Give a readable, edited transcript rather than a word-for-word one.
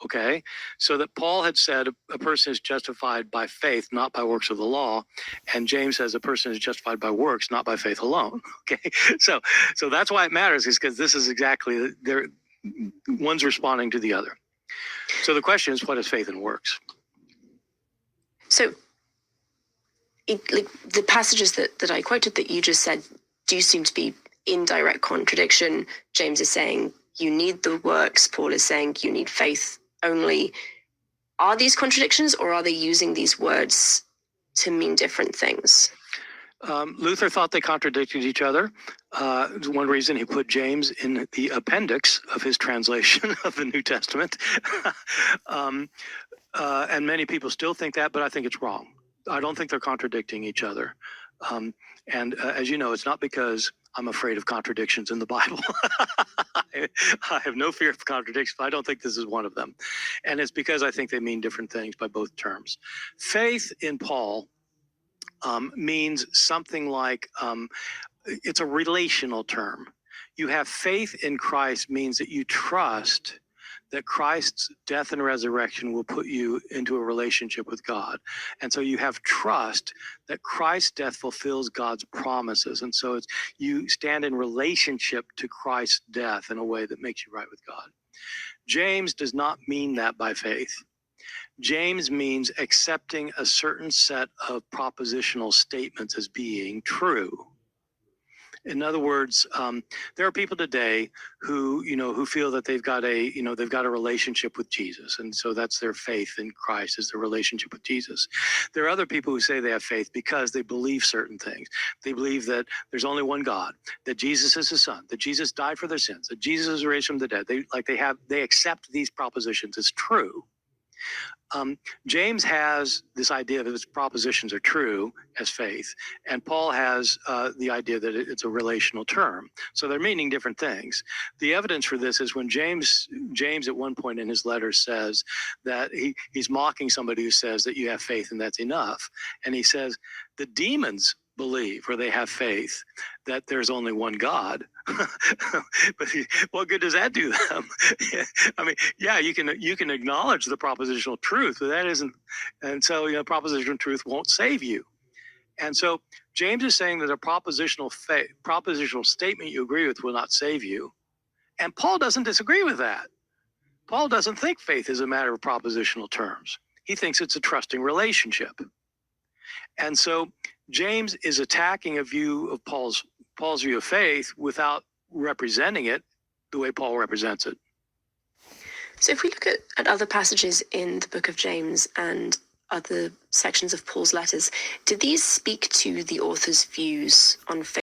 Okay, so that Paul had said a person is justified by faith, not by works of the law, and James says a person is justified by works, not by faith alone. Okay, so that's why it matters, is because this is exactly one's responding to the other. So the question is, what is faith and works? So, the passages that I quoted that you just said do seem to be in direct contradiction. James is saying you need the works. Paul is saying you need faith only. Are these contradictions, or are they using these words to mean different things? Luther thought they contradicted each other. One reason he put James in the appendix of his translation of the New Testament. And many people still think that, but I think it's wrong. I don't think they're contradicting each other. As you know, it's not because I'm afraid of contradictions in the Bible. I have no fear of contradictions, but I don't think this is one of them. And it's because I think they mean different things by both terms. Faith in Paul means something like, it's a relational term. You have faith in Christ means that you trust that Christ's death and resurrection will put you into a relationship with God. And so you have trust that Christ's death fulfills God's promises. And so you stand in relationship to Christ's death in a way that makes you right with God. James does not mean that by faith. James means accepting a certain set of propositional statements as being true. In other words, there are people today who feel that they've got a relationship with Jesus, and so that's their faith in Christ, is their relationship with Jesus. There are other people who say they have faith because they believe certain things. They believe that there's only one God, that Jesus is His Son, that Jesus died for their sins, that Jesus is raised from the dead. They accept these propositions as true. James has this idea that his propositions are true as faith, and Paul has the idea that it's a relational term. So they're meaning different things. The evidence for this is when James at one point in his letter says that he's mocking somebody who says that you have faith and that's enough. And he says the demons believe, or they have faith, that there's only one God. But what good does that do them? I mean, yeah, you can acknowledge the propositional truth, but that isn't, and so propositional truth won't save you. And so James is saying that a propositional statement you agree with will not save you. And Paul doesn't disagree with that. Paul doesn't think faith is a matter of propositional terms. He thinks it's a trusting relationship. And so James is attacking a view of Paul's view of faith without representing it the way Paul represents it. So if we look at other passages in the book of James and other sections of Paul's letters, do these speak to the author's views on faith?